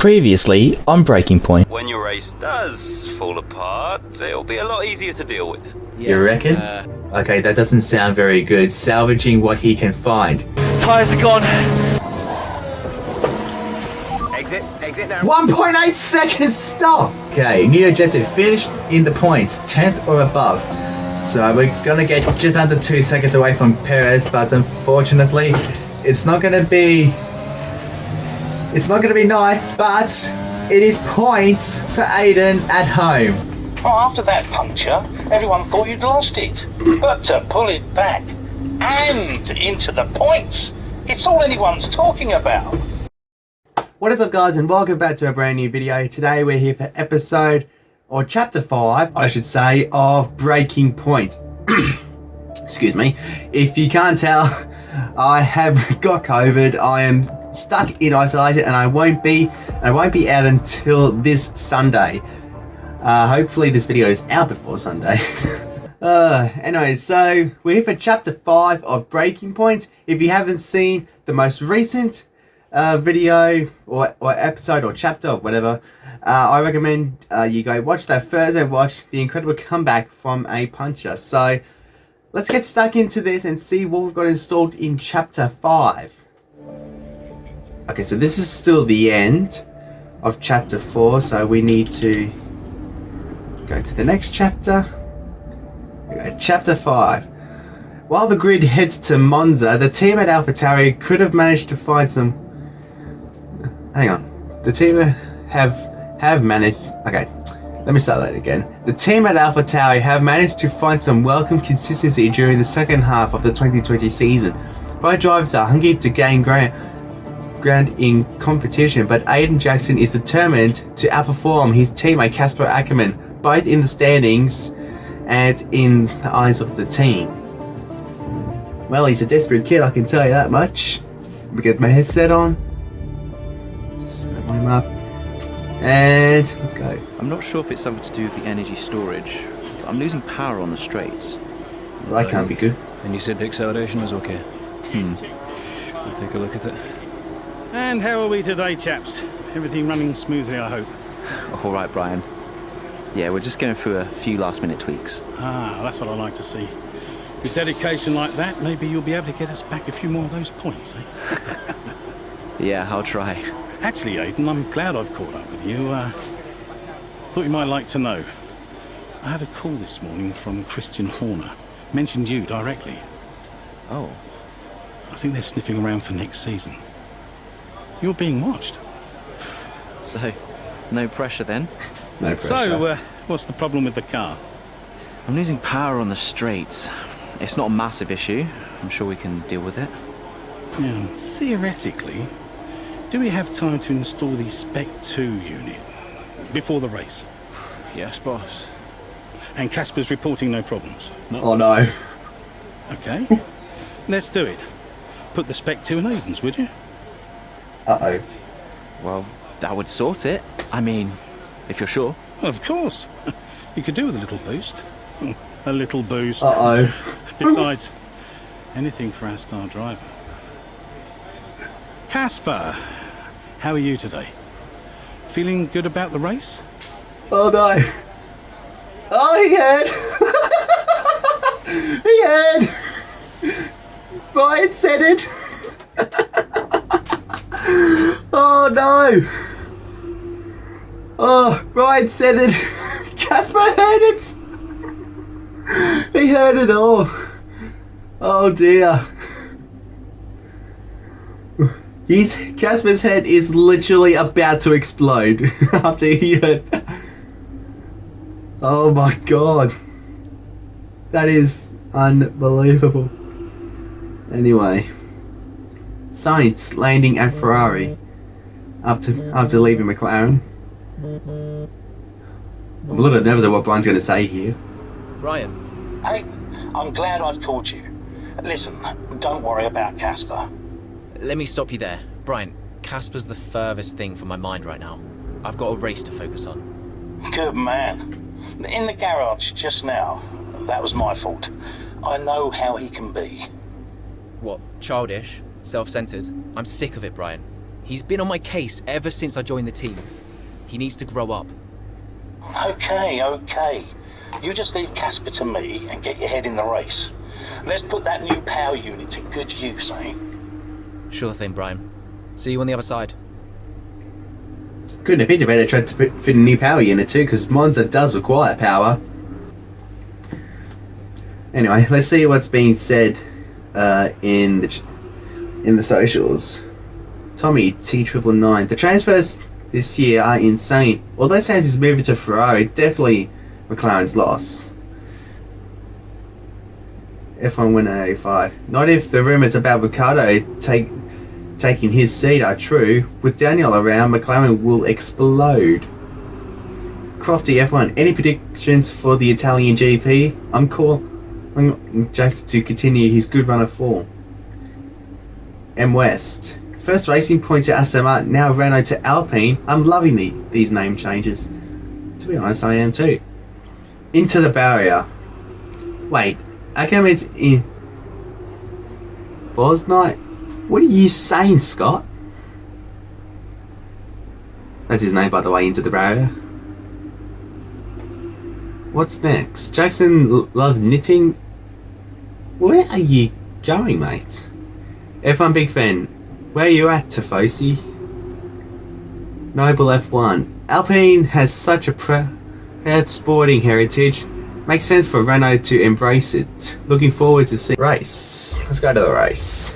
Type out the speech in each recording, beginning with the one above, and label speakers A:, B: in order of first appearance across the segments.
A: Previously on Breaking Point.
B: When your race does fall apart, it'll be a lot easier to deal with.
C: You reckon? Okay, that doesn't sound very good. Salvaging what he can find.
D: Tyres are gone.
B: Exit now.
C: 1.8 seconds stop! Okay, new objective finished in the points, 10th or above. So we're gonna get just under 2 seconds away from Perez, but unfortunately, it's not gonna be nice, but it is points for Aiden at home.
E: Well, after that puncture, everyone thought you'd lost it. But to pull it back and into the points, it's all anyone's talking about.
C: What is up, guys, and welcome back to a brand new video. Today we're here for chapter 5, I should say, of Breaking Point. Excuse me. If you can't tell, I have got COVID. I am stuck in isolation, and I won't be out until this Sunday. Hopefully this video is out before Sunday. Anyway, so we're here for chapter 5 of Breaking Point. If you haven't seen the most recent video or episode or chapter or whatever, I recommend you go watch that first and watch the incredible comeback from a puncher. So let's get stuck into this and see what we've got installed in chapter 5. Okay, so this is still the end of chapter 4, so we need to go to the next chapter. Chapter 5. While the grid heads to Monza, the team at AlphaTauri could have managed to find some... Hang on. The team have managed... Okay, let me start that again. The team at AlphaTauri have managed to find some welcome consistency during the second half of the 2020 season. Both drivers are hungry to gain ground in competition, but Aiden Jackson is determined to outperform his teammate Casper, both in the standings and in the eyes of the team. Well, he's a desperate kid, I can tell you that much. Let me get my headset on. Set him up. And let's go.
F: I'm not sure if it's something to do with the energy storage, but I'm losing power on the straights.
C: Well, that can't be good.
G: And you said the acceleration was okay? We'll take a look at it.
H: And how are we today, chaps? Everything running smoothly, I hope.
F: All right, Brian. Yeah, we're just going through a few last-minute tweaks.
H: Ah, that's what I like to see. With dedication like that, maybe you'll be able to get us back a few more of those points, eh?
F: Yeah, I'll try.
H: Actually, Aiden, I'm glad I've caught up with you. Thought you might like to know. I had a call this morning from Christian Horner. Mentioned you directly.
F: Oh.
H: I think they're sniffing around for next season. You're being watched.
F: So, no pressure then?
C: No pressure.
H: So, what's the problem with the car?
F: I'm losing power on the straights. It's not a massive issue. I'm sure we can deal with it.
H: Yeah, theoretically, do we have time to install the Spec 2 unit before the race?
G: Yes, boss.
H: And Casper's reporting no problems?
G: No.
C: Oh no.
H: Okay, let's do it. Put the Spec 2 in Aiden's, would you?
C: Uh-oh.
F: Well, that would sort it. I mean, if you're sure.
H: Of course. You could do with a little boost. A little boost.
C: Uh-oh.
H: Besides, anything for our star driver. Casper, how are you today? Feeling good about the race?
C: Oh no. Oh, he had. He had. Brian said it. Oh no. Oh, Brian said it. Casper heard it. He heard it all. Oh dear. Casper's head is literally about to explode after he heard that. Oh my god. That is unbelievable. Anyway. Sainz landing at Ferrari after leaving McLaren. I'm a little nervous at what Brian's going to say here.
F: Brian.
E: Hey, I'm glad I've caught you. Listen, don't worry about Casper.
I: Let me stop you there. Brian, Casper's the furthest thing from my mind right now. I've got a race to focus on.
E: Good man. In the garage just now, that was my fault. I know how he can be.
I: What, childish? Self-centered? I'm sick of it, Brian. He's been on my case ever since I joined the team. He needs to grow up.
E: Okay. You just leave Casper to me and get your head in the race. Let's put that new power unit to good use, eh?
I: Sure thing, Brian. See you on the other side.
C: Couldn't have picked a better track to fit a new power unit too, because Monza does require power. Anyway, let's see what's being said in the socials. Tommy T999. The transfers this year are insane. Although Sainz is moving to Ferrari, definitely McLaren's loss. F1 winner 85. Not if the rumours about Ricciardo taking his seat are true. With Daniel around, McLaren will explode. Crofty F1. Any predictions for the Italian GP? I'm calling Jackson to continue his good run of form. M West. First racing point to Aston Martin, now Renault to Alpine. I'm loving these name changes. To be honest, I am too. Into the barrier. Wait, Ackerman's in Bosnight? What are you saying, Scott? That's his name, by the way, Into the barrier. What's next? Jackson loves knitting. Where are you going, mate? F1 big fan. Where are you at, Tifosi? Noble F1. Alpine has such a proud sporting heritage. Makes sense for Renault to embrace it. Looking forward to see race. Let's go to the race.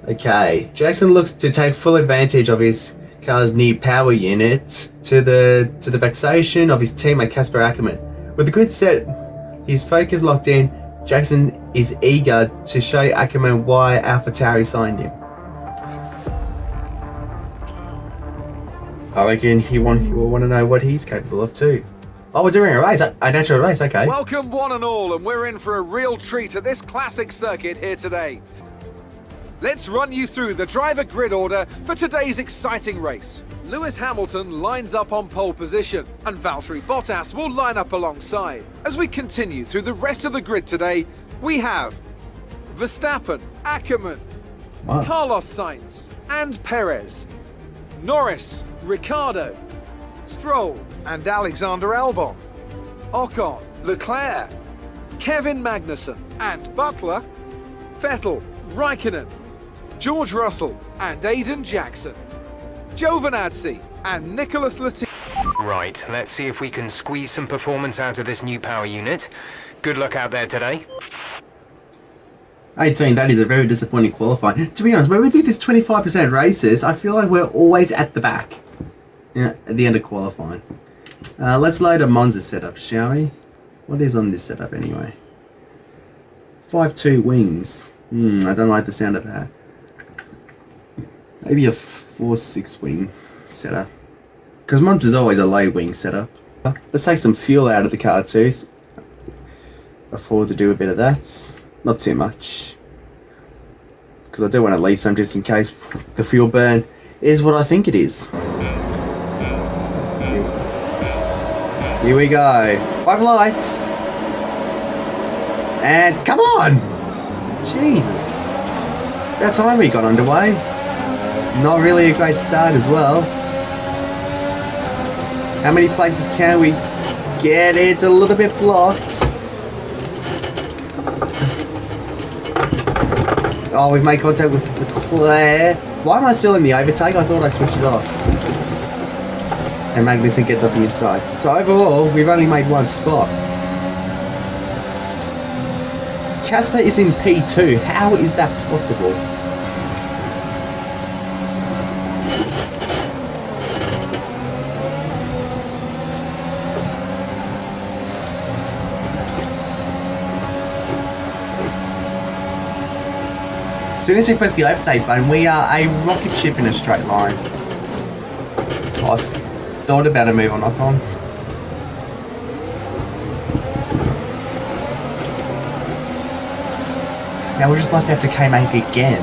C: Okay, Jackson looks to take full advantage of his car's new power unit to the vexation of his teammate Casper Ackerman. With the grid set, his focus locked in, Jackson is eager to show Ackerman why AlphaTauri signed him. I reckon he will want to know what he's capable of too. Oh, we're doing a race, a natural race, okay.
D: Welcome one and all, and we're in for a real treat at this classic circuit here today. Let's run you through the driver grid order for today's exciting race. Lewis Hamilton lines up on pole position, and Valtteri Bottas will line up alongside. As we continue through the rest of the grid today, we have Verstappen, Ackerman, Carlos Sainz, and Perez, Norris, Ricciardo, Stroll, and Alexander Albon, Ocon, Leclerc, Kevin Magnussen, and Butler, Vettel, Raikkonen, George Russell, and Aiden Jackson, Giovinazzi, and Nicholas Latifi.
J: Right, let's see if we can squeeze some performance out of this new power unit. Good luck out there today.
C: 18, that is a very disappointing qualifying. To be honest, when we do this 25% races, I feel like we're always at the back at the end of qualifying. Let's load a Monza setup, shall we? What is on this setup anyway? 5.2 wings. I don't like the sound of that. Maybe a 4.6 wing setup. Because Monza's always a low wing setup. Let's take some fuel out of the car too. Afford to do a bit of that. Not too much. Because I do want to leave some just in case the fuel burn is what I think it is. Here we go. 5 lights. And come on! Jesus. That time we got underway. It's not really a great start as well. How many places can we get? It's a little bit blocked. Oh, we've made contact with Leclerc. Why am I still in the overtake? I thought I switched it off. And Magnussen gets up the inside. So overall, we've only made one spot. Casper is in P2. How is that possible? As soon as we press the overtake button, we are a rocket ship in a straight line. I thought about a move on Ocon. Now we just lost out to K-Make again.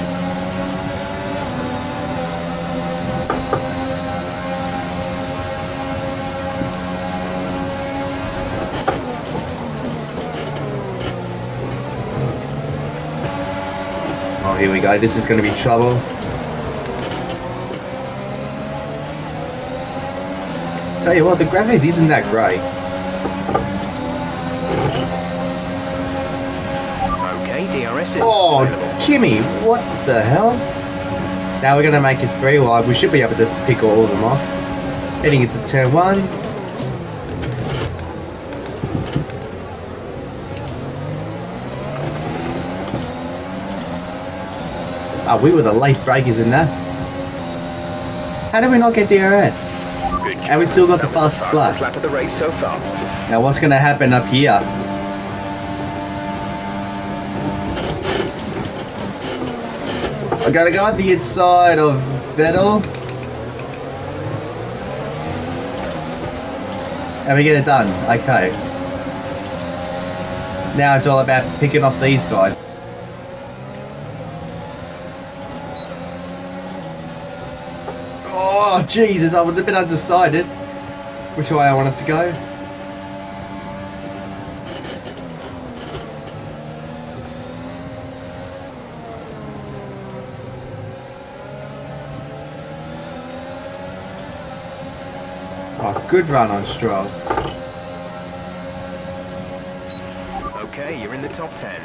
C: Oh, here we go. This is going to be trouble. Tell you what, the graphics isn't that great.
J: Okay, DRS is
C: Oh,
J: available.
C: Kimmy, what the hell? Now we're going to make it 3 wide. We should be able to pick all of them off. Heading into turn 1. Oh, we were the late breakers in that. How did we not get DRS?
J: Good job.
C: And we still got the
J: That was
C: fastest lap.
J: lap of the race so far.
C: Now what's going to happen up here? I gotta go at the inside of Vettel. And we get it done. Okay. Now it's all about picking off these guys. Oh, Jesus, I was a bit undecided which way I wanted to go. Oh, good run on Stroll.
J: Okay, you're in the top 10.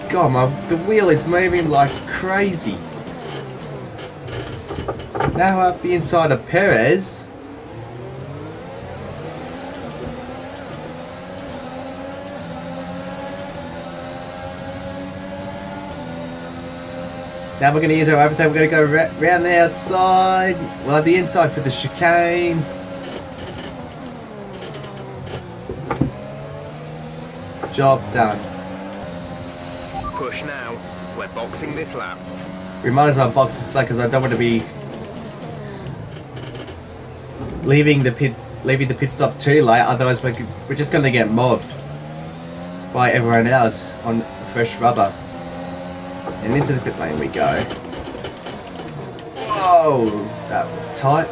C: God, the wheel is moving like crazy. Now up the inside of Perez. Now we're going to use our overtake. We're going to go round the outside. Well, the inside for the chicane. Job done.
J: Push now. We're boxing this lap.
C: We might as well box this lap because I don't want to be leaving the pit stop too late. Otherwise, we're just going to get mobbed by everyone else on fresh rubber. And into the pit lane we go. Whoa, that was tight.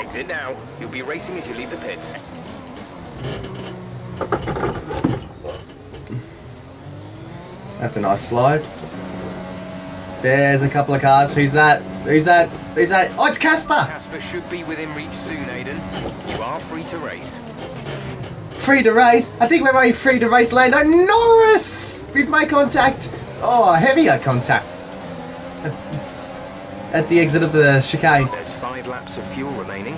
J: Exit now. You'll be racing as you leave the pits.
C: That's a nice slide. There's a couple of cars. Who's that? Who's that? Who's that? Oh, it's Casper!
J: Casper should be within reach soon, Aiden. You are free to race.
C: Free to race? I think we're already free to race, Lando Norris! We've made contact. Oh, heavier contact. At the exit of the chicane.
J: There's 5 laps of fuel remaining.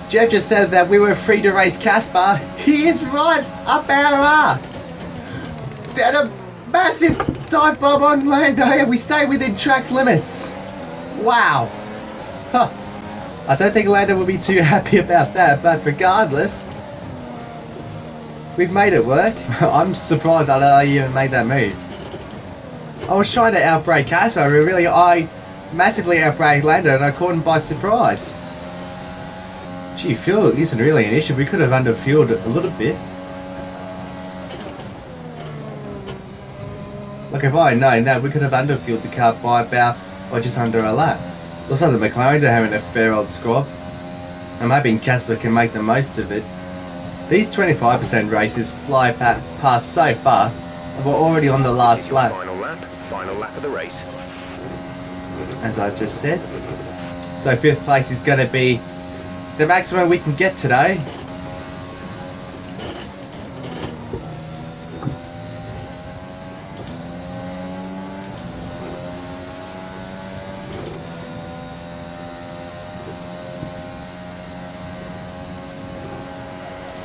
C: Jeff just said that we were free to race Casper. He is right up our ass. And a massive dive bomb on Lando and we stay within track limits. Wow. Huh. I don't think Lando will be too happy about that, but regardless, we've made it work. I'm surprised that I even made that move. I was trying to outbrake Casper, but really I massively outbraked Lando and I caught him by surprise. Gee, fuel isn't really an issue. We could have underfueled it a little bit. Look, if I had known that, we could have underfueled the car by about, or just under a lap. Looks like the McLarens are having a fair old squab. I'm hoping Casper can make the most of it. These 25% races fly past so fast, and we're already on the last lap.
J: Final lap of the race.
C: As I just said. So 5th place is going to be the maximum we can get today.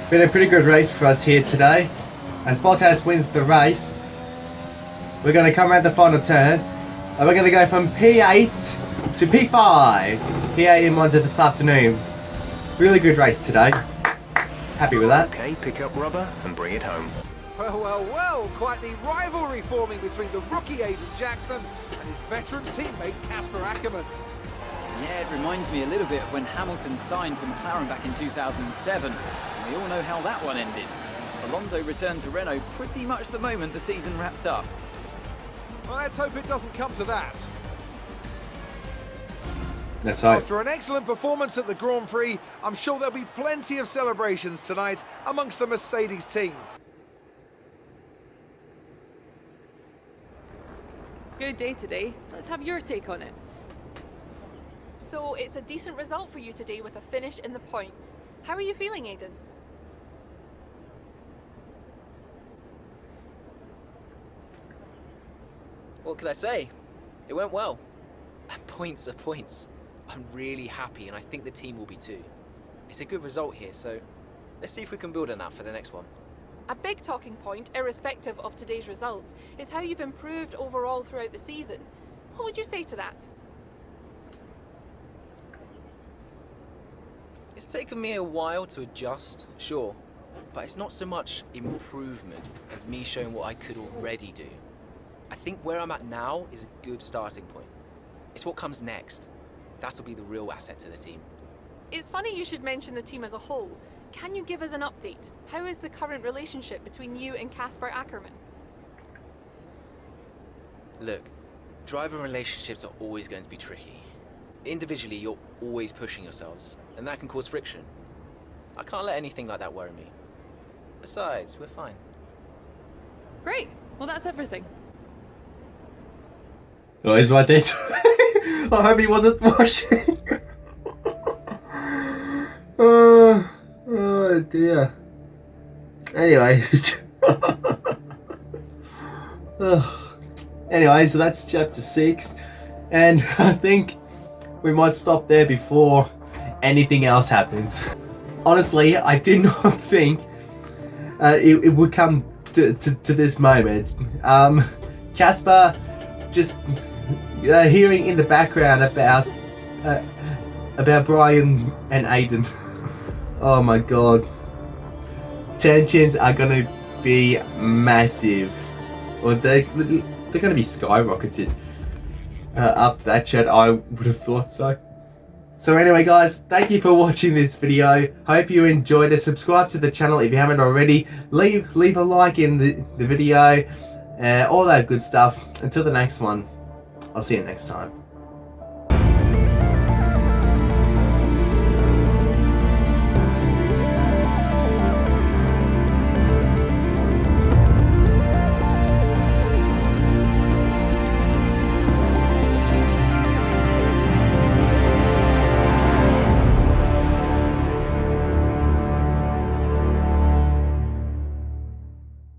C: Been a pretty good race for us here today. As Bottas wins the race, we're going to come around the final turn and we're going to go from P8 to P5 here in Monza this afternoon. Really good race today. Happy with that.
J: Okay, pick up rubber and bring it home.
D: Well, well, well, quite the rivalry forming between the rookie Aiden Jackson and his veteran teammate Casper Ackermann.
F: Yeah, it reminds me a little bit of when Hamilton signed for McLaren back in 2007. And we all know how that one ended. Alonso returned to Renault pretty much the moment the season wrapped up.
D: Well, let's hope it doesn't come to that.
C: Let's hope.
D: After an excellent performance at the Grand Prix, I'm sure there'll be plenty of celebrations tonight amongst the Mercedes team.
K: Good day today. Let's have your take on it. So it's a decent result for you today with a finish in the points. How are you feeling, Aiden?
I: What could I say? It went well. And points are points. I'm really happy, and I think the team will be too. It's a good result here, so let's see if we can build on that for the next one.
K: A big talking point, irrespective of today's results, is how you've improved overall throughout the season. What would you say to that?
I: It's taken me a while to adjust, sure, but it's not so much improvement as me showing what I could already do. I think where I'm at now is a good starting point. It's what comes next. That'll be the real asset to the team.
K: It's funny you should mention the team as a whole. Can you give us an update? How is the current relationship between you and Casper Ackerman?
I: Look, driver relationships are always going to be tricky. Individually, you're always pushing yourselves, and that can cause friction. I can't let anything like that worry me. Besides, we're fine.
K: Great. Well, that's everything.
C: Oh, he's right there. I hope he wasn't watching. Oh dear. Anyway. Anyway, so that's chapter 6. And I think we might stop there before anything else happens. Honestly, I did not think it would come to this moment. Casper just hearing in the background about Brian and Aiden. Oh my god. Tensions are gonna be massive. Or they're gonna be skyrocketed after that chat, I would have thought so. So anyway guys, thank you for watching this video. Hope you enjoyed it. Subscribe to the channel if you haven't already. Leave a like in the video. All that good stuff. Until the next one, I'll see you next time.